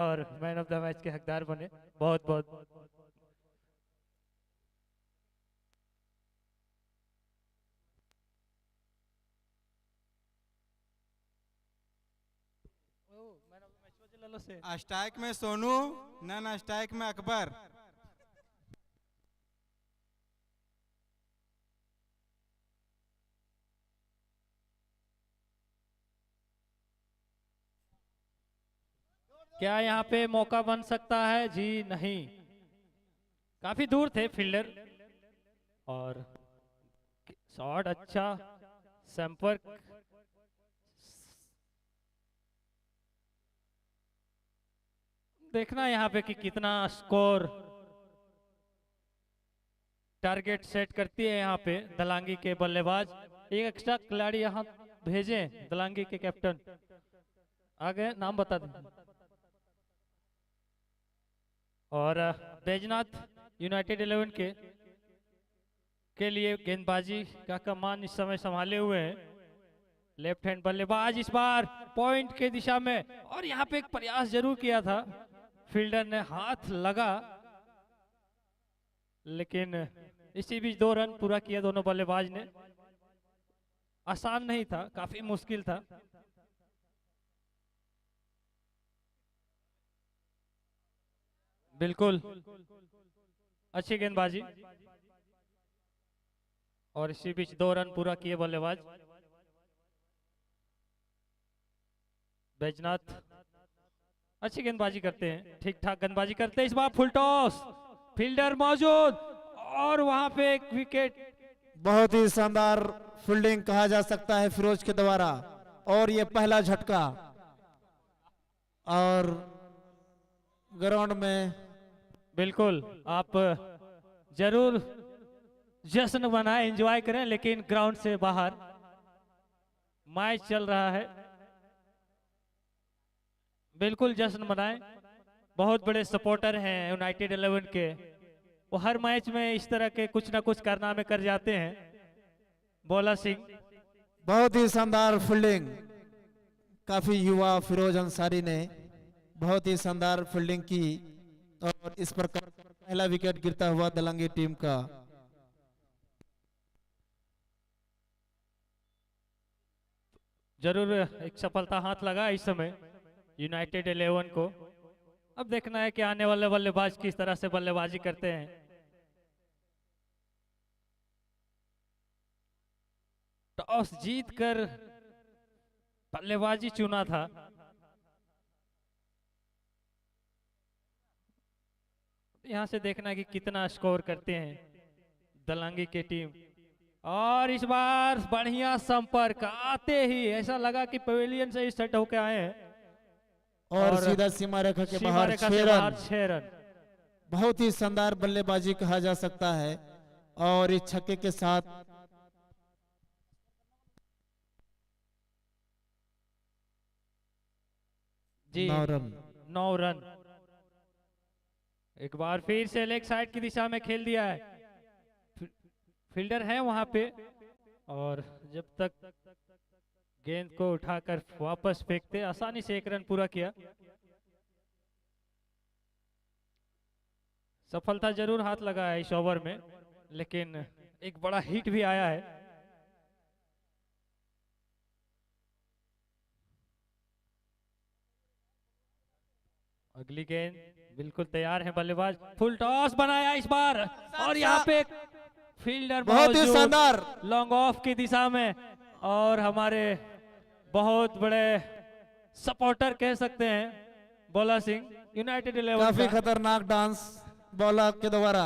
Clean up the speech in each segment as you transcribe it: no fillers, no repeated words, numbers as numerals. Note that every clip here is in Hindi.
और मैन ऑफ द मैच के हकदार बने। बहुत बहुत मैन ऑफ द मैच बजे ललो से स्ट्राइक में सोनू, नन स्ट्राइक में अकबर। क्या यहाँ पे मौका बन सकता है? जी नहीं, काफी दूर थे फील्डर। और शॉट अच्छा, संपर्क। देखना यहाँ पे कि कितना स्कोर टारगेट सेट करती है यहाँ पे दलांगी के बल्लेबाज। एक एक्स्ट्रा खिलाड़ी यहाँ भेजे दलांगी के कैप्टन। आगे नाम बता दें। और बैजनाथ यूनाइटेड 11 के लिए गेंदबाजी का कमान इस समय संभाले हुए हैं लेफ्ट हैंड बल्लेबाज। इस बार पॉइंट के दिशा में, और यहाँ पे एक प्रयास जरूर किया था फील्डर ने, हाथ लगा, लेकिन इसी बीच 2 रन पूरा किया दोनों बल्लेबाज ने। आसान नहीं था, काफी मुश्किल था। बिल्कुल अच्छी गेंदबाजी, और इसी बीच 2 रन पूरा किए बल्लेबाज। बैजनाथ अच्छी गेंदबाजी करते हैं, ठीक ठाक गेंदबाजी करते हैं। इस बार फुल टॉस, फील्डर मौजूद, और वहां पे एक विकेट। बहुत ही शानदार फील्डिंग कहा जा सकता है फिरोज के द्वारा, और ये पहला झटका। और ग्राउंड में बिल्कुल आप जरूर जश्न मनाएं, एंजॉय करें, लेकिन ग्राउंड से बाहर मैच चल रहा है। बिल्कुल जश्न मनाएं। बहुत बड़े सपोर्टर हैं यूनाइटेड 11 के, वो हर मैच में इस तरह के कुछ ना कुछ कारनामे कर जाते हैं। बोला सिंह, बहुत ही शानदार फील्डिंग, काफी युवा फिरोज अंसारी ने बहुत ही शानदार फील्डिंग की, और इस प्रकार पहला विकेट गिरता हुआ दलंगी टीम का। जरूर एक सफलता हाथ लगा इस समय यूनाइटेड 11 को। अब देखना है कि आने वाले बल्लेबाज किस तरह से बल्लेबाजी करते हैं। टॉस जीत कर बल्लेबाजी चुना था, यहां से देखना है कि कितना स्कोर करते हैं दलांगी की टीम। और इस बार बढ़िया संपर्क, आते ही ऐसा लगा कि पवेलियन से ही सेट होके आए हैं, और सीधा सीमा रेखा के सीमा बाहर रेखा 6 से रन। बाहर 6 रन। बहुत ही शानदार बल्लेबाजी कहा जा सकता है, और इस छक्के के साथ जी 9 रन। 9 रन। एक बार फिर से लेग साइड की दिशा में खेल दिया है, फील्डर है वहां पे, और जब तक गेंद को उठाकर वापस फेंकते, आसानी से 1 रन पूरा किया। सफलता जरूर हाथ लगा है इस ओवर में, लेकिन एक बड़ा हिट भी आया है। अगली गेंद, बिल्कुल तैयार है बल्लेबाज, फुल टॉस बनाया इस बार, और यहाँ पे फील्डर बहुत ही शानदार लॉन्ग ऑफ की दिशा में, और हमारे बहुत बड़े सपोर्टर कह सकते हैं बोला सिंह, यूनाइटेड 11 काफी का। खतरनाक डांस बॉलर के द्वारा।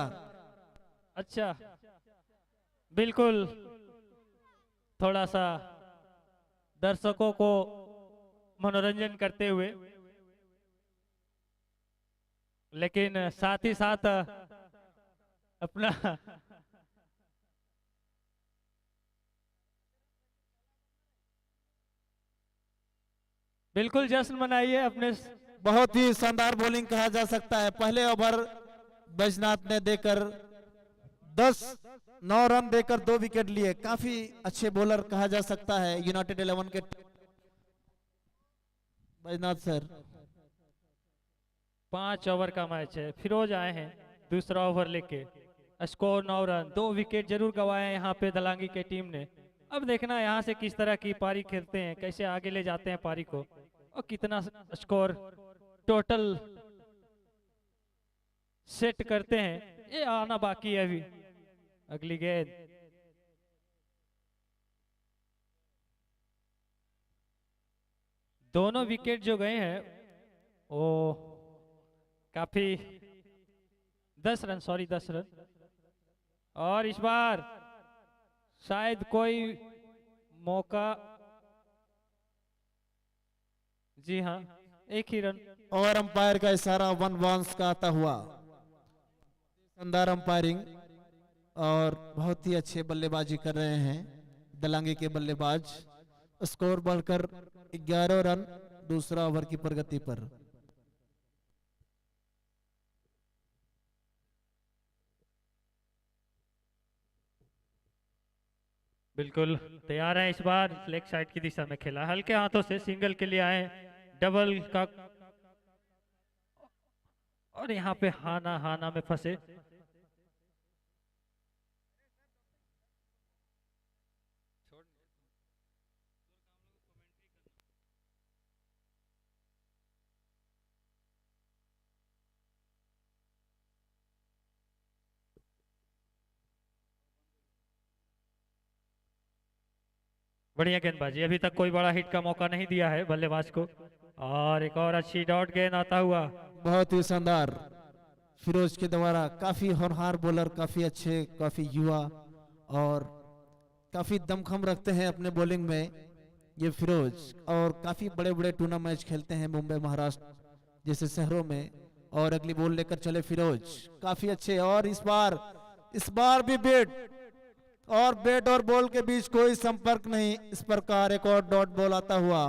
अच्छा, बिल्कुल थोड़ा सा दर्शकों को मनोरंजन करते हुए, लेकिन साथ ही साथ अपना बिल्कुल जश्न मनाइए अपने। बहुत ही शानदार बॉलिंग कहा जा सकता है। पहले ओवर बैजनाथ ने देकर 9 रन देकर 2 विकेट लिए। काफी अच्छे बॉलर कहा जा सकता है यूनाइटेड 11 के बैजनाथ सर। 5 ओवर का मैच है, फिरोज आए हैं दूसरा ओवर लेके। स्कोर 9 रन, 2 विकेट जरूर गंवाए हैं यहाँ पे दलांगी के टीम ने। अब देखना यहाँ से किस तरह की पारी खेलते हैं, कैसे आगे ले जाते हैं पारी को, और कितना स्कोर टोटल सेट करते हैं, ये आना बाकी है अभी। अगली गेंद, दोनों विकेट जो गए हैं वो काफी 10 रन, सॉरी 10 रन। और इस बार शायद कोई मौका, जी हाँ, एक ही रन। और अंपायर का इशारा 1 बाउंस का आता हुआ। शानदार अंपायरिंग और बहुत ही अच्छे बल्लेबाजी कर रहे हैं दलांगी के बल्लेबाज। स्कोर बढ़कर 11 रन दूसरा ओवर की प्रगति पर। बिल्कुल तैयार है, इस बार लेग साइड की दिशा में खेला, हल्के हाथों से सिंगल के लिए आए, डबल का, और यहाँ पे हाना हाना में फंसे। बढ़िया गेंदबाजी, अभी तक कोई बड़ा हिट का मौका नहीं दिया है बल्लेबाज को। और एक और अच्छी डॉट गेंद आता हुआ। बहुत ही शानदार फिरोज के द्वारा, काफी होनहार बॉलर, काफी अच्छे, काफी युवा और काफी दमखम रखते हैं अपने बॉलिंग में ये फिरोज। और काफी बड़े बड़े टूर्नामेंट खेलते हैं मुंबई महाराष्ट्र जैसे शहरों में। और अगली बॉल लेकर चले फिरोज, काफी अच्छे। और इस बार भी बैट और बॉल के बीच कोई संपर्क नहीं। इस प्रकार एक और डॉट बॉल आता हुआ।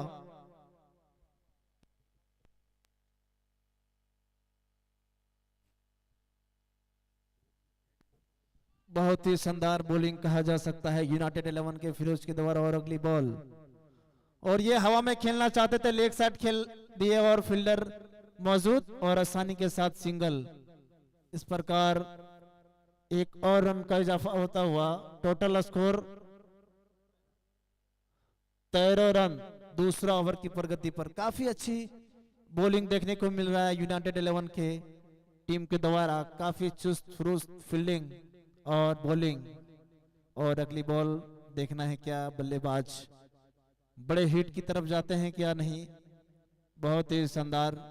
बहुत ही शानदार बॉलिंग कहा जा सकता है यूनाइटेड 11 के फिरोज के द्वारा। और अगली बॉल, और ये हवा में खेलना चाहते थे, लेग साइड खेल दिए और फील्डर मौजूद और आसानी के साथ सिंगल। इस प्रकार एक और रन का इजाफा होता हुआ। टोटल स्कोर 13 रन दूसरा ओवर की प्रगति पर। काफी अच्छी बॉलिंग देखने को मिल रहा है यूनाइटेड 11 के टीम के द्वारा, काफी चुस्त फुरुस्त फील्डिंग और बॉलिंग। और अगली बॉल देखना है क्या बल्लेबाज बड़े हिट की तरफ जाते हैं क्या नहीं। बहुत ही शानदार,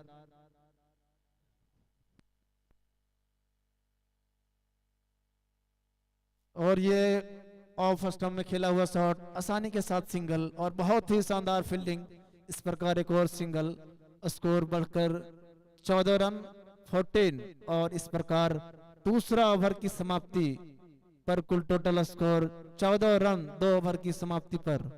और ये ऑफ स्टंप में खेला हुआ शॉट, आसानी के साथ सिंगल और बहुत ही शानदार फील्डिंग। इस प्रकार एक और सिंगल, स्कोर बढ़कर 14 रन 14। और इस प्रकार दूसरा ओवर की समाप्ति पर कुल टोटल स्कोर 14 रन 2 ओवर की समाप्ति पर।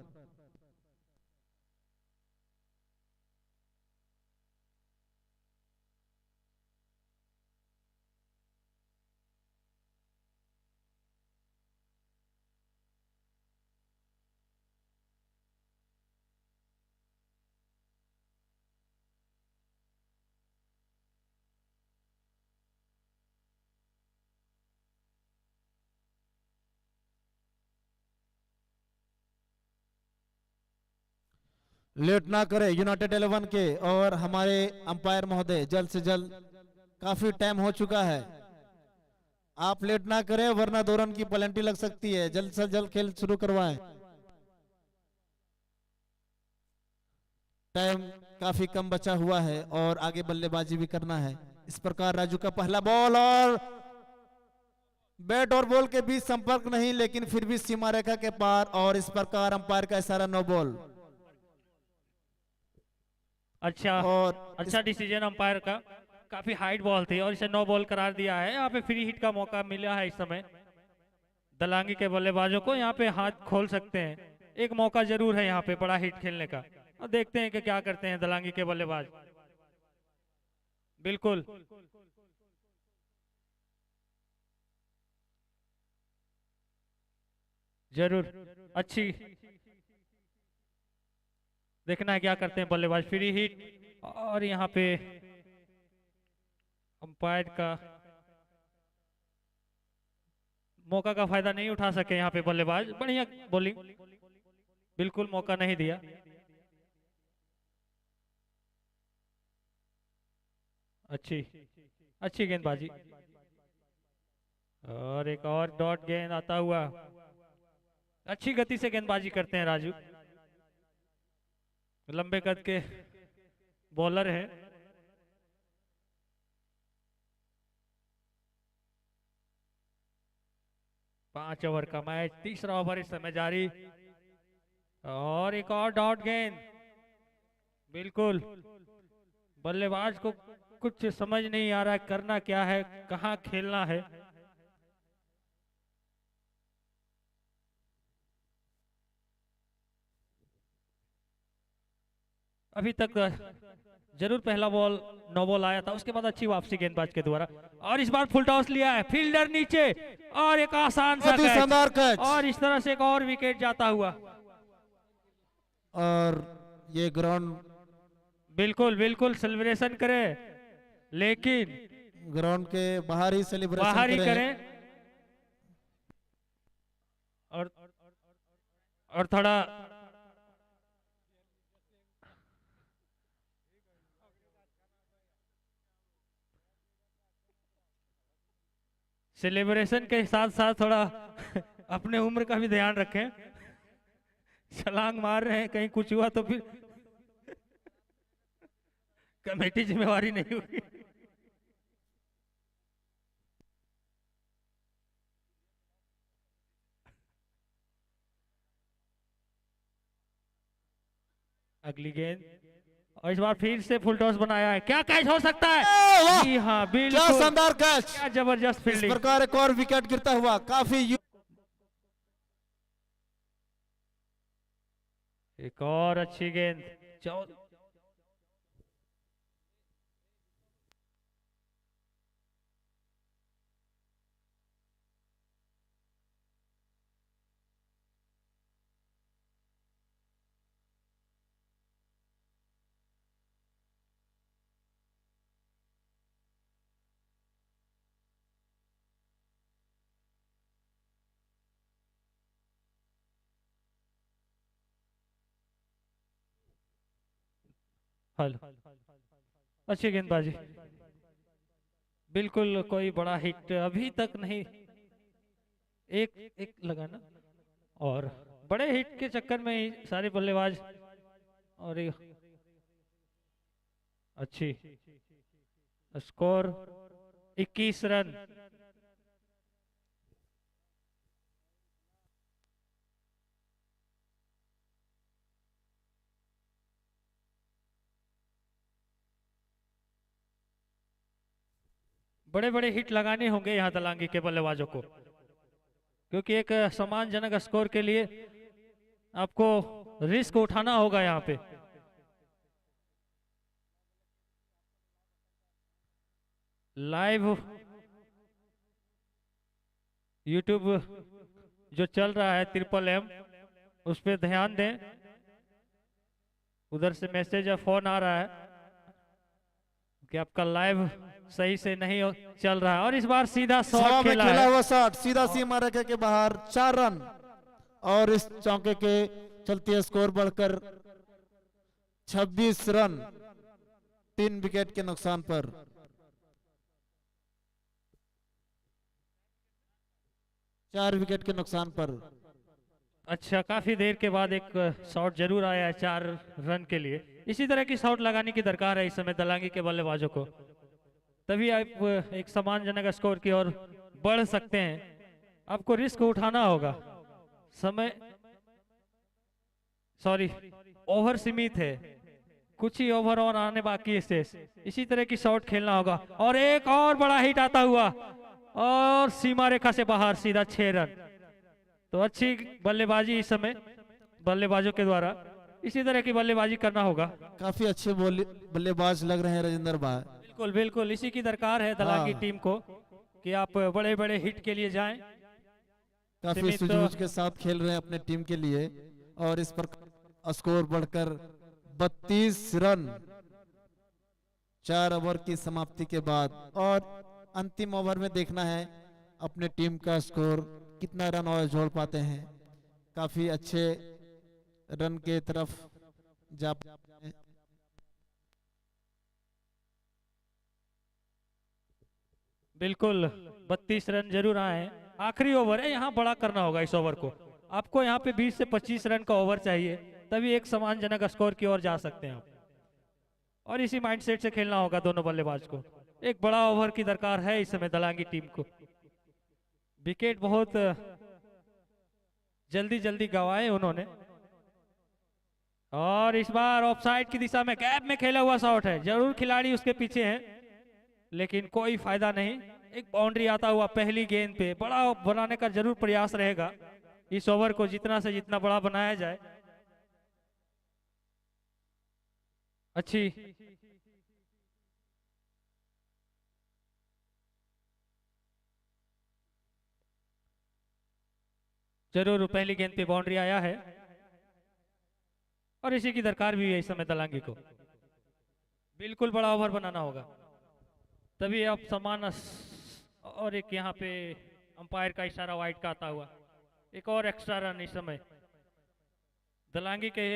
लेट ना करे यूनाइटेड 11 के और हमारे अंपायर महोदय, जल्द से जल्द, काफी टाइम हो चुका है, आप लेट ना करें वरना 2 रन की पेनल्टी लग सकती है। जल्द से जल्द खेल शुरू करवाएं, टाइम काफी कम बचा हुआ है और आगे बल्लेबाजी भी करना है। इस प्रकार राजू का पहला बॉल, और बैट और बॉल के बीच संपर्क नहीं, लेकिन फिर भी सीमा रेखा के पार। और इस प्रकार अंपायर का इशारा नो बॉल। अच्छा, और अच्छा डिसीजन अंपायर का, काफी हाइट बॉल थी और इसे नो बॉल करार दिया है। यहाँ पे फ्री हिट का मौका मिला है इस समय दलांगी के बल्लेबाजों को, यहाँ पे हाथ खोल सकते हैं, एक मौका जरूर है यहाँ पे बड़ा हिट खेलने का। और देखते हैं कि क्या करते हैं दलांगी के बल्लेबाज। बिल्कुल जरूर, अच्छी, देखना है क्या करते हैं बल्लेबाज। फ्री हिट और यहाँ पे अंपायर का मौका का फायदा नहीं उठा सके यहाँ पे बल्लेबाज। बढ़िया बॉलिंग, बिल्कुल मौका नहीं दिया। अच्छी अच्छी गेंदबाजी और एक और डॉट गेंद आता हुआ। अच्छी गति से गेंदबाजी करते हैं राजू, लंबे कद के बॉलर हैं। पांच ओवर का मैच, तीसरा ओवर इस समय जारी और एक और डॉट गेंद। बिल्कुल बल्लेबाज को कुछ समझ नहीं आ रहा है करना क्या है, कहाँ खेलना है। अभी तक जरूर पहला बॉल नो बॉल आया था, उसके बाद अच्छी वापसी गेंदबाज के द्वारा और इस बार फुल टॉस लिया है, फील्डर नीचे और एक आसान सा शानदार कैच कैच और इस तरह से एक और विकेट जाता हुआ। और ये ग्राउंड बिल्कुल बिल्कुल सेलिब्रेशन करें, लेकिन ग्राउंड के बाहर ही सेलिब्रेशन बाहर ही करें और थोड़ा सेलिब्रेशन के साथ साथ थोड़ा अपने उम्र का भी ध्यान रखें। छलांग मार रहे हैं, कहीं कुछ हुआ तो फिर कमेटी जिम्मेवारी नहीं होगी। अगली गेंद और इस बार फिर से फुल टॉस बनाया है, क्या कैच हो सकता है? जी हाँ क्या बिल्कुल, शानदार कैच, क्या जबरदस्त इस फील्डिंग। प्रकार एक और विकेट गिरता हुआ। काफी एक और अच्छी गेंद, हेलो, अच्छी गेंदबाजी, बिल्कुल कोई बड़ा हिट अभी तक नहीं, एक एक लगा ना, और बड़े हिट के चक्कर में ही सारे बल्लेबाज। और अच्छी स्कोर 21 रन। बड़े बड़े हिट लगाने होंगे यहाँ दलांगी के बल्लेबाजों को, क्योंकि एक सम्मानजनक स्कोर के लिए आपको रिस्क उठाना होगा यहाँ पे। लाइव यूट्यूब जो चल रहा है MMM, उस पर ध्यान दें, उधर से मैसेज या फोन आ रहा है कि आपका लाइव सही से नहीं चल रहा है। और इस बार सीधा शॉट खेला हुआ शॉट, सीधा सीमा रेखा के बाहर, 4 रन और इस चौके के चलते स्कोर बढ़कर 26 रन 3 विकेट के नुकसान पर। चार विकेट के नुकसान पर। अच्छा, काफी देर के बाद एक शॉट जरूर आया है 4 रन के लिए। इसी तरह की शॉट लगाने की दरकार है इस समय दलांगी के बल्लेबाजों को, तभी आप एक सम्मानजनक स्कोर की ओर बढ़ सकते हैं। आपको रिस्क उठाना होगा, समय ओवर सीमित है, कुछ ही ओवर और आने बाकी है शेष। इसी तरह की शॉट खेलना होगा और एक और बड़ा हिट आता हुआ और सीमा रेखा से बाहर सीधा 6 रन। तो अच्छी बल्लेबाजी इस समय बल्लेबाजों के द्वारा, इसी तरह की बल्लेबाजी करना होगा। काफी अच्छे बल्लेबाज लग रहे हैं राजेंद्र भाई। बिल्कुल बिल्कुल, इसी की दरकार है दलांगी टीम को कि आप बड़े बड़े हिट के लिए जाएं। काफी सूझबूझ के साथ खेल रहे हैं अपने टीम के लिए और इस पर स्कोर बढ़कर 32 रन 4 ओवर की समाप्ति के बाद, और अंतिम ओवर में देखना है अपने टीम का स्कोर कितना रन और जोड़ पाते हैं। काफी अच्छे रन के तरफ जा बिल्कुल 32 रन जरूर आए हैं। आखिरी ओवर है, यहाँ बड़ा करना होगा इस ओवर को। आपको यहाँ पे 20 से 25 रन का ओवर चाहिए, तभी एक सम्मानजनक स्कोर की ओर जा सकते हैं आप। और इसी माइंडसेट से खेलना होगा दोनों बल्लेबाज को। एक बड़ा ओवर की दरकार है इस समय दलांगी टीम को। विकेट बहुत जल्दी जल्दी गंवाए उन्होंने, और इस बार ऑफसाइड की दिशा में गैप में खेला हुआ शॉट है। जरूर खिलाड़ी उसके पीछे है, लेकिन कोई फायदा नहीं। एक बाउंड्री आता हुआ पहली गेंद पे, बड़ा बनाने का जरूर प्रयास रहेगा इस ओवर को, जितना से जितना बड़ा बनाया जाए। अच्छी जरूर पहली गेंद पे बाउंड्री आया है, और इसी की दरकार भी है इस समय दलांगी को। बिल्कुल बड़ा ओवर बनाना होगा, तभी आप समान। और एक यहाँ पे अंपायर का इशारा वाइड का आता हुआ, एक और एक्स्ट्रा रन इस समय दलांगी के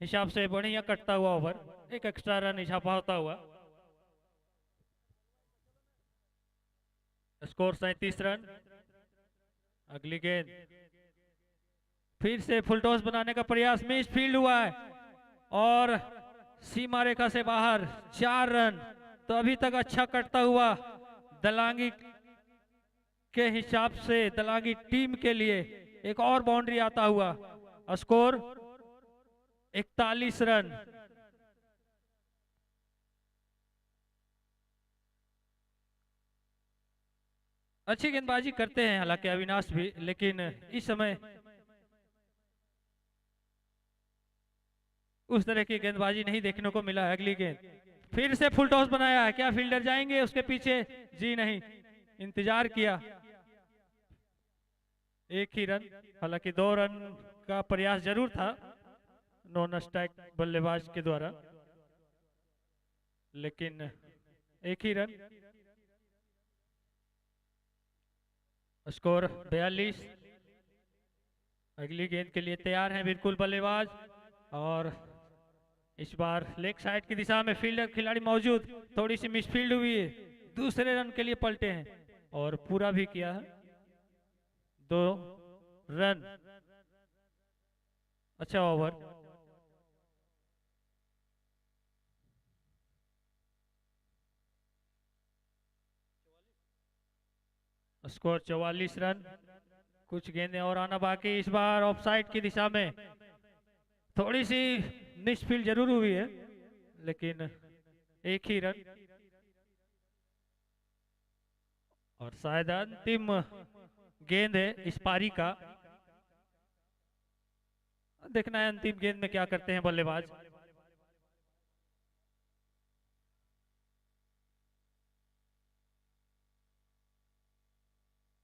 हिसाब से बढ़िया कटता हुआ ओवर। एक एक्स्ट्रा रन इजाफा होता हुआ, स्कोर 37 रन। अगली गेंद फिर से फुल टॉस बनाने का प्रयास, मिस फील्ड हुआ है और सीमा रेखा से बाहर। 4 रन, तो अभी तक अच्छा कटता हुआ दलांगी के हिसाब से दलांगी टीम के लिए। एक और बाउंड्री आता हुआ, स्कोर 41 रन। अच्छी गेंदबाजी करते हैं हालांकि अविनाश भी, लेकिन इस समय उस तरह की गेंदबाजी नहीं देखने को मिला है। अगली गेंद फिर से फुल टॉस बनाया है, क्या फील्डर जाएंगे उसके पीछे? जी नहीं, इंतजार किया। एक ही रन, हालांकि 2 रन का प्रयास जरूर था नॉन स्ट्राइक बल्लेबाज के द्वारा, लेकिन एक ही रन। स्कोर 42। अगली गेंद के लिए तैयार हैं बिल्कुल बल्लेबाज, और इस बार लेग साइड की दिशा में फील्डर खिलाड़ी मौजूद। थोड़ी सी मिसफील्ड हुई है, दूसरे रन के लिए पलटे हैं और पूरा भी किया है। 2 रन, अच्छा ओवर। Score 44 run. कुछ गेंदें और आना बाकी। इस बार ऑफसाइड की दिशा में थोड़ी सी मिसफील्ड जरूर हुई है, लेकिन एक ही रन। और शायद अंतिम गेंद है इस पारी का। देखना है अंतिम गेंद में क्या करते हैं बल्लेबाज।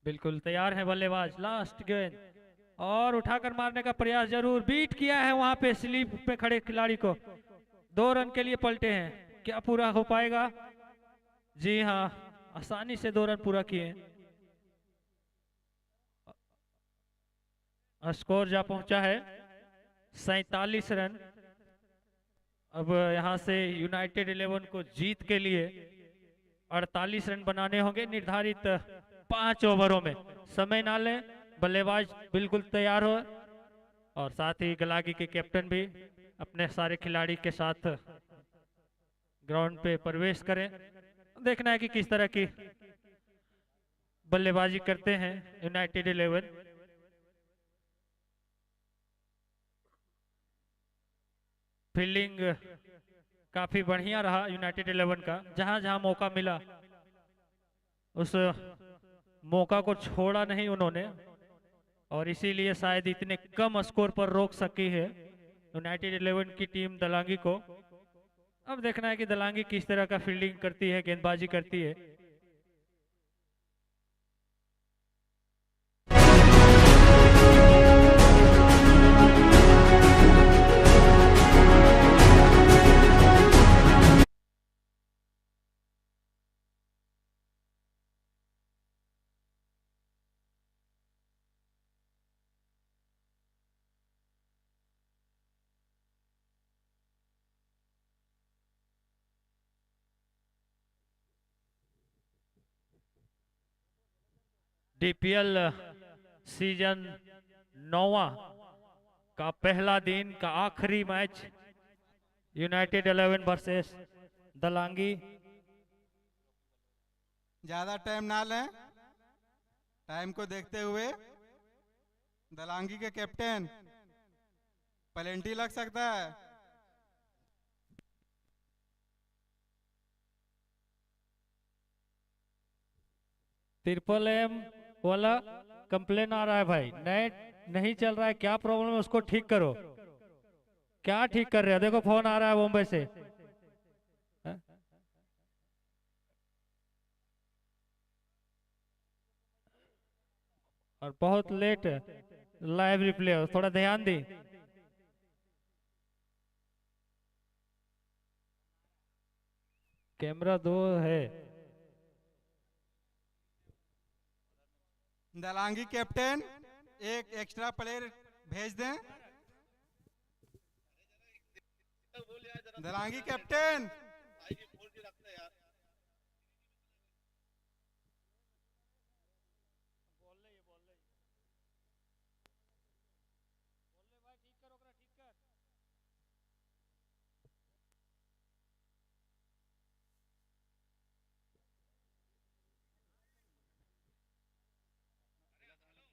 बिल्कुल तैयार है बल्लेबाज। लास्ट गेंद, और उठाकर मारने का प्रयास जरूर। बीट किया है वहां पे स्लीप पे खड़े खिलाड़ी को। 2 रन के लिए पलटे हैं, क्या पूरा हो पाएगा? जी हाँ, आसानी से 2 रन पूरा किए। स्कोर जा पहुंचा है 47 रन। अब यहां से यूनाइटेड 11 को जीत के लिए 48 रन बनाने होंगे निर्धारित 5 ओवरों में। समय ना लें, बल्लेबाज बिल्कुल तैयार हो, और साथ ही गलागी के कैप्टन भी अपने सारे खिलाड़ी के साथ ग्राउंड पे प्रवेश करें। देखना है कि किस तरह की बल्लेबाजी करते हैं यूनाइटेड 11। फील्डिंग काफी बढ़िया रहा यूनाइटेड 11 का। जहां जहां मौका मिला उस मौका को छोड़ा नहीं उन्होंने, और इसीलिए शायद इतने कम स्कोर पर रोक सकी है यूनाइटेड 11 की टीम दलांगी को। अब देखना है कि दलांगी किस तरह का फील्डिंग करती है, गेंदबाजी करती है। डीपीएल सीजन 9वां का पहला दिन का आखिरी मैच यूनाइटेड 11 वर्सेस दलांगी। ज्यादा टाइम ना लें, टाइम को देखते हुए दलांगी के कैप्टन पेनल्टी लग सकता है। ट्रिपल एम वाला कंप्लेन आ रहा है भाई, नेट नहीं चल रहा है, क्या प्रॉब्लम है उसको ठीक करो। क्या ठीक कर रहे हो? देखो फोन आ रहा है बॉम्बे से। हाँ? और बहुत लेट लाइव रिप्ले हो, थोड़ा ध्यान दी। कैमरा 2 है। दलांगी कैप्टन एक एक्स्ट्रा प्लेयर भेज दें। दलांगी कैप्टन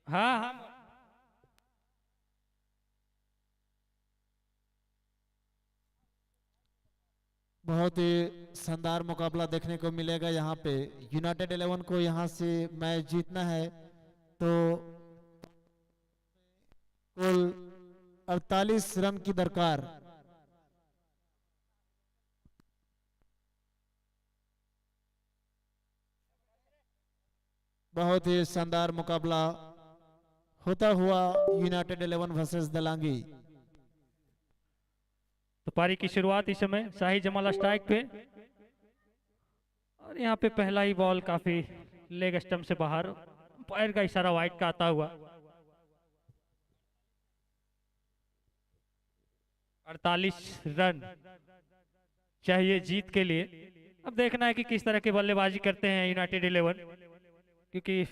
हाँ हाँ, बहुत ही शानदार मुकाबला देखने को मिलेगा यहाँ पे। यूनाइटेड 11 को यहाँ से मैच जीतना है तो कुल 48 रन की दरकार। बहुत ही शानदार मुकाबला होता हुआ यूनाइटेड 11 वर्सेस दलांगी। तो पारी की शुरुआत इस समय शाही जमाल स्ट्राइक पे, और यहाँ पे पहला ही बॉल काफी लेग स्टंप से बाहर, पैर का इशारा वाइड का आता हुआ। 48 रन चाहिए जीत के लिए। अब देखना है कि किस तरह की बल्लेबाजी करते हैं यूनाइटेड 11, क्योंकि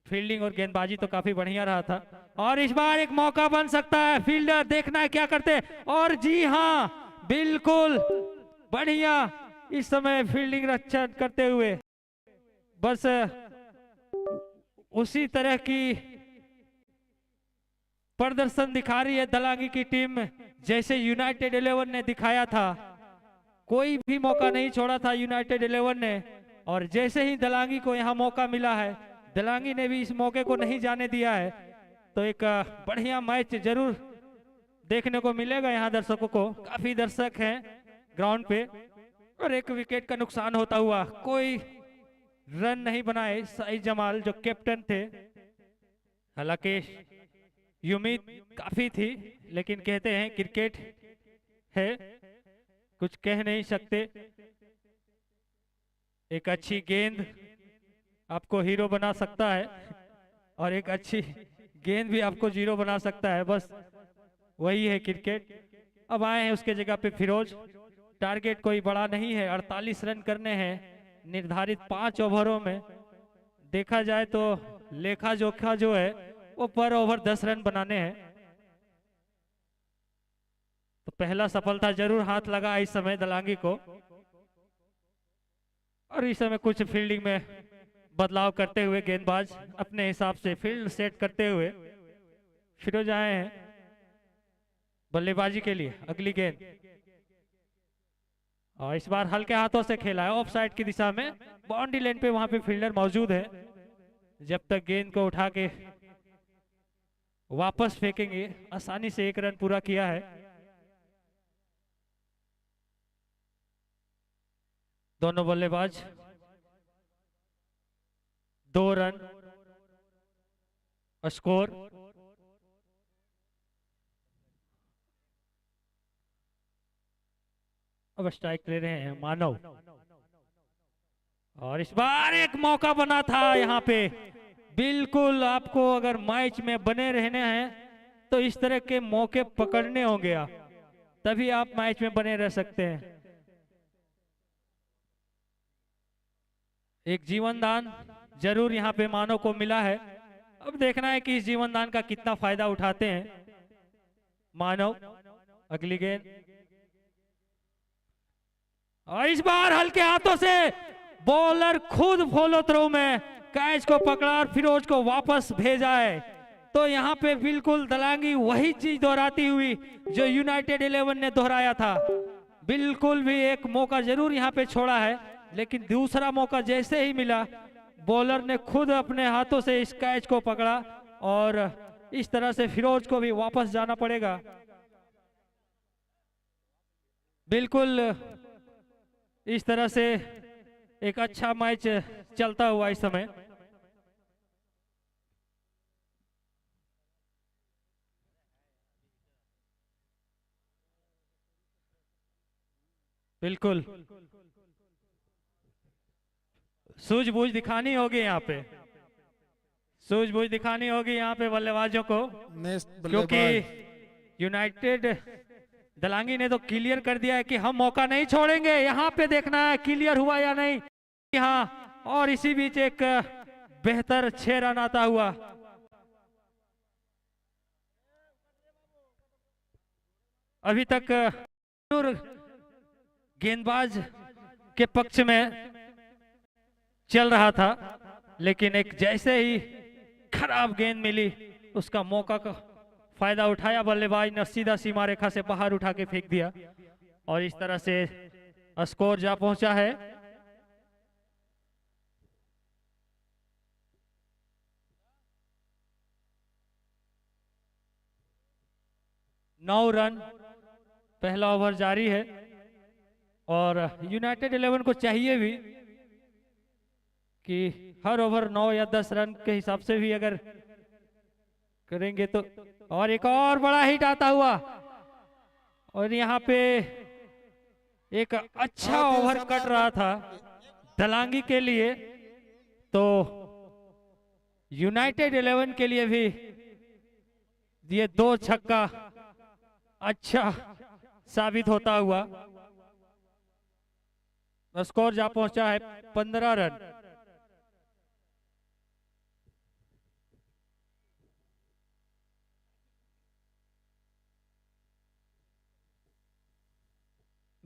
फील्डिंग और गेंदबाजी तो काफी बढ़िया रहा था। और इस बार एक मौका बन सकता है, फील्डर देखना है क्या करते हैं। और जी हाँ, बिल्कुल बढ़िया इस समय फील्डिंग रक्षण करते हुए, बस उसी तरह की प्रदर्शन दिखा रही है दलांगी की टीम जैसे यूनाइटेड 11 ने दिखाया था। कोई भी मौका नहीं छोड़ा था यूनाइटेड 11 ने, और जैसे ही दलांगी को यहाँ मौका मिला है, दलांगी ने भी इस मौके को नहीं जाने दिया है। तो एक बढ़िया मैच जरूर देखने को मिलेगा यहाँ दर्शकों को। काफी दर्शक हैं ग्राउंड पे, और एक विकेट का नुकसान होता हुआ, कोई रन नहीं बनाए शाही जमाल जो कैप्टन थे। हालांकि उम्मीद काफी थी, लेकिन कहते हैं क्रिकेट है, कुछ कह नहीं सकते। एक अच्छी गेंद आपको हीरो बना सकता है, और एक अच्छी गेंद भी आपको जीरो बना सकता है। बस वही है क्रिकेट। अब आए हैं उसके जगह पे फिरोज। टारगेट कोई बड़ा नहीं है, 48 रन करने हैं निर्धारित 5 ओवरों में। देखा जाए तो लेखा जोखा जो है वो पर ओवर 10 रन बनाने हैं। तो पहला सफलता जरूर हाथ लगा इस समय दलांगी को, और इस समय कुछ फील्डिंग में बदलाव करते हुए गेंदबाज अपने हिसाब से फील्ड सेट करते हुए फिरोज आए हैं बल्लेबाजी के लिए। अगली गेंद, और इस बार हल्के हाथों से खेला है ऑफ साइड की दिशा में। बाउंड्री लाइन पे वहां पे फील्डर मौजूद है, जब तक गेंद को उठा के वापस फेंकेंगे आसानी से 1 रन पूरा किया है। दोनों बल्लेबाज 2 रन स्कोर। अब स्ट्राइक ले रहे हैं मानव, और इस बार एक मौका बना था यहाँ पे। बिल्कुल, आपको अगर मैच में बने रहने हैं तो इस तरह के मौके पकड़ने होंगे, तभी आप मैच में बने रह सकते हैं। एक जीवन दान जरूर यहाँ पे मानव को मिला है। अब देखना है कि इस जीवन दान का कितना फायदा उठाते हैं मानव। अगली गेंद, और इस बार हल्के हाथों से बॉलर खुद फॉलो थ्रो में कैच को पकड़ा और फिरोज को वापस भेजा है। तो यहाँ पे बिल्कुल दलांगी वही चीज दोहराती हुई जो यूनाइटेड 11 ने दोहराया था। बिल्कुल भी एक मौका जरूर यहाँ पे छोड़ा है, लेकिन दूसरा मौका जैसे ही मिला बॉलर ने खुद अपने हाथों से इस कैच को पकड़ा और इस तरह से फिरोज को भी वापस जाना पड़ेगा। बिल्कुल इस तरह से एक अच्छा मैच चलता हुआ इस समय। बिल्कुल सूझबूझ दिखानी होगी यहाँ पे, सूझबूझ दिखानी होगी यहाँ पे बल्लेबाजों को, क्योंकि यूनाइटेड दलांगी ने तो क्लियर कर दिया है कि हम मौका नहीं छोड़ेंगे। यहाँ पे देखना है क्लियर हुआ या नहीं। हाँ, और इसी बीच एक बेहतर 6 रन आता हुआ। अभी तक गेंदबाज के पक्ष में चल रहा था, लेकिन एक जैसे ही खराब गेंद मिली उसका मौका का फायदा उठाया बल्लेबाज ने, सीधा सीमा रेखा से बाहर उठा के फेंक दिया और इस तरह से स्कोर जा पहुंचा है। नौ रन, पहला ओवर जारी है और यूनाइटेड 11 को चाहिए भी कि हर ओवर 9 या 10 रन के हिसाब से भी अगर करेंगे तो। और एक और बड़ा हिट आता हुआ और यहाँ पे एक अच्छा ओवर कट रहा था दलांगी के लिए, तो यूनाइटेड 11 के लिए भी ये 2 छक्का अच्छा साबित होता हुआ। स्कोर जा पहुंचा है 15 रन।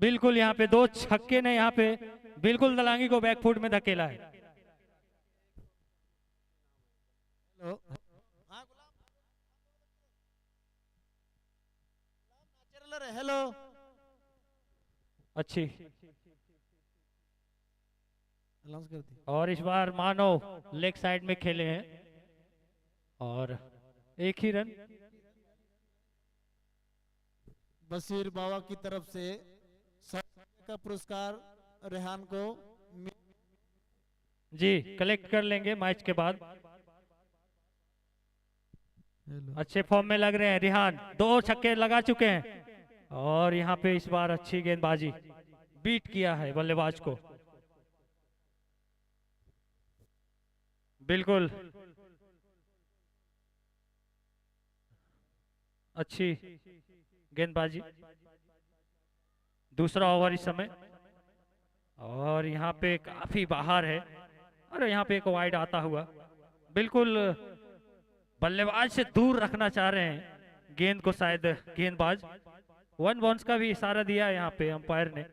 बिल्कुल यहाँ पे 2 छक्के ने यहाँ पे बिल्कुल दलांगी को बैकफुट में धकेला है। हेलो, अच्छी। अनाउंस कर दी। और इस बार मानव लेग साइड में खेले हैं और एक ही रन। बशीर बाबा की तरफ से का पुरस्कार रेहान को जी कलेक्ट कर लेंगे मैच के बाद। अच्छे फॉर्म में लग रहे हैं रिहान, 2 छक्के लगा चुके हैं और यहाँ पे इस बार अच्छी गेंदबाजी, बीट किया है बल्लेबाज को। बिल्कुल अच्छी गेंदबाजी। दूसरा ओवर इस समय और यहाँ पे काफी बाहर है और यहाँ पे एक वाइड आता हुआ। बिल्कुल बल्लेबाज से दूर रखना चाह रहे हैं गेंद को, शायद गेंदबाज 1 बाउंस का भी इशारा दिया है यहाँ पे अंपायर ने।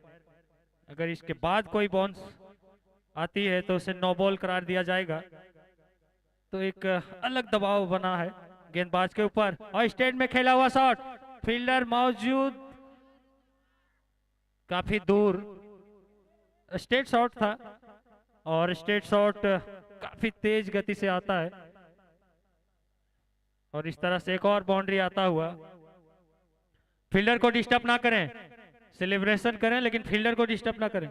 अगर इसके बाद कोई बाउंस आती है तो उसे नो बॉल करार दिया जाएगा। तो एक अलग दबाव बना है गेंदबाज के ऊपर और स्टेट में खेला हुआ शॉट, फील्डर मौजूद काफी दूर। स्टेट शॉट था और स्टेट शॉट काफी तेज गति से आता है और इस तरह से एक और बाउंड्री आता हुआ। फील्डर को डिस्टर्ब ना करें, सेलिब्रेशन करें लेकिन फील्डर को डिस्टर्ब ना करें।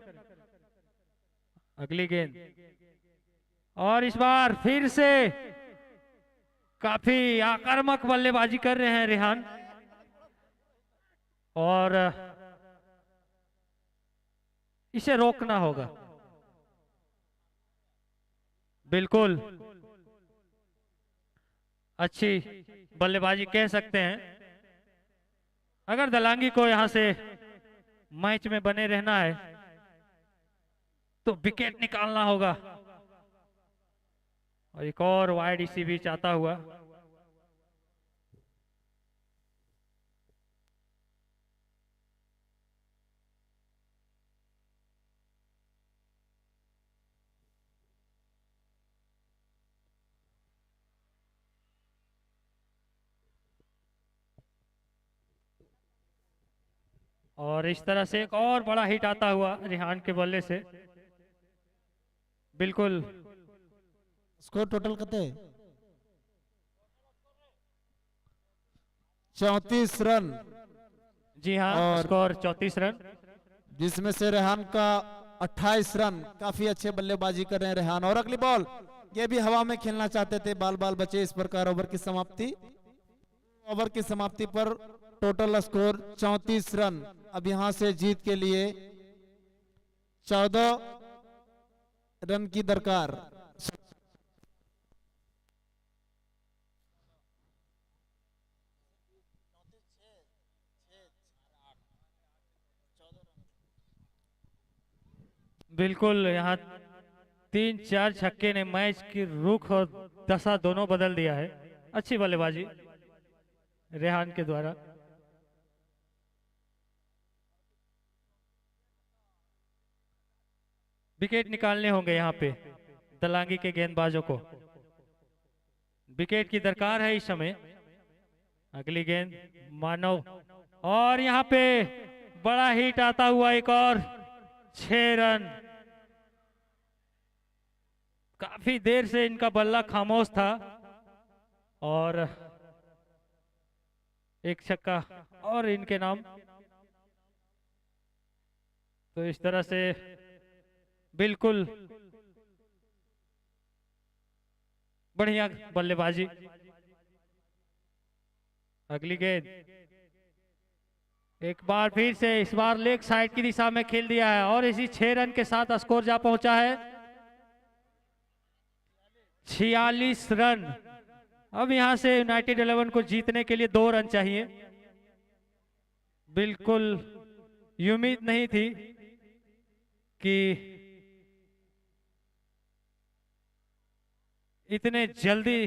अगली गेंद और इस बार फिर से काफी आक्रामक बल्लेबाजी कर रहे हैं रेहान और इसे रोकना होगा। बिल्कुल अच्छी बल्लेबाजी कह सकते हैं। अगर दलांगी को यहां से मैच में बने रहना है तो विकेट निकालना होगा। और एक और वाइड इसी बीच आता हुआ। और इस तरह से एक और बड़ा हिट आता हुआ रिहान के बल्ले से। बिल्कुल स्कोर टोटल कते 34 रन, जी हाँ, और स्कोर 34 रन, जिसमें से रेहान का 28 रन। काफी अच्छे बल्लेबाजी कर रहे हैं रेहान। और अगली बॉल, ये भी हवा में खेलना चाहते थे, बाल बाल बचे। इस प्रकार ओवर की समाप्ति, ओवर की समाप्ति पर टोटल स्कोर 34 रन। अब यहां से जीत के लिए 14 रन की दरकार। बिल्कुल यहाँ 3-4 छक्के ने मैच की रुख और दशा दोनों बदल दिया है। अच्छी बल्लेबाजी रेहान के द्वारा। विकेट निकालने होंगे यहाँ पे दलांगी के गेंदबाजों को। विकेट की दरकार है इस समय। अगली गेंद मानव, और यहाँ पे बड़ा हिट आता हुआ, एक और 6 रन। काफी देर से इनका बल्ला खामोश था और एक छक्का और इनके नाम। तो इस तरह से बिल्कुल बढ़िया बल्लेबाजी। अगली गेंद एक बार फिर से, इस बार लेग साइड की दिशा में खेल दिया है और इसी 6 रन के साथ स्कोर जा पहुंचा है 46 रन। अब यहां से यूनाइटेड 11 को जीतने के लिए 2 रन चाहिए। बिल्कुल उम्मीद नहीं थी कि इतने जल्दी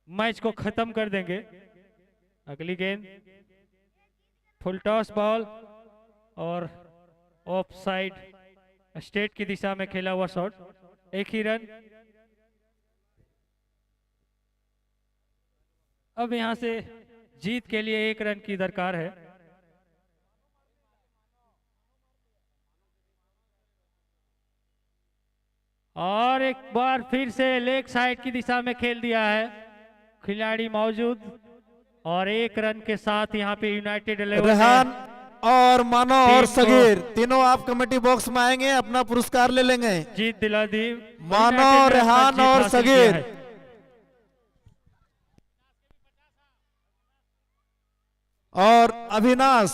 मैच को खत्म कर देंगे। अगली गेंद फुल टॉस बॉल और ऑफ साइड स्टेट की दिशा में खेला हुआ शॉट, एक ही रन। अब यहां से जीत के लिए 1 रन की दरकार है। और एक बार फिर से लेग साइड की दिशा में खेल दिया है, खिलाड़ी मौजूद, और 1 रन के साथ यहां पे यूनाइटेड 11 रेहान और मानो और टीम को सगीर तीनों आप कमेटी बॉक्स में आएंगे, अपना पुरस्कार ले लेंगे। जीत दिला दी। मानो, यूनाइटेड ने अपना रेहान जीत और हासिल किया सगीर। है। और अविनाश,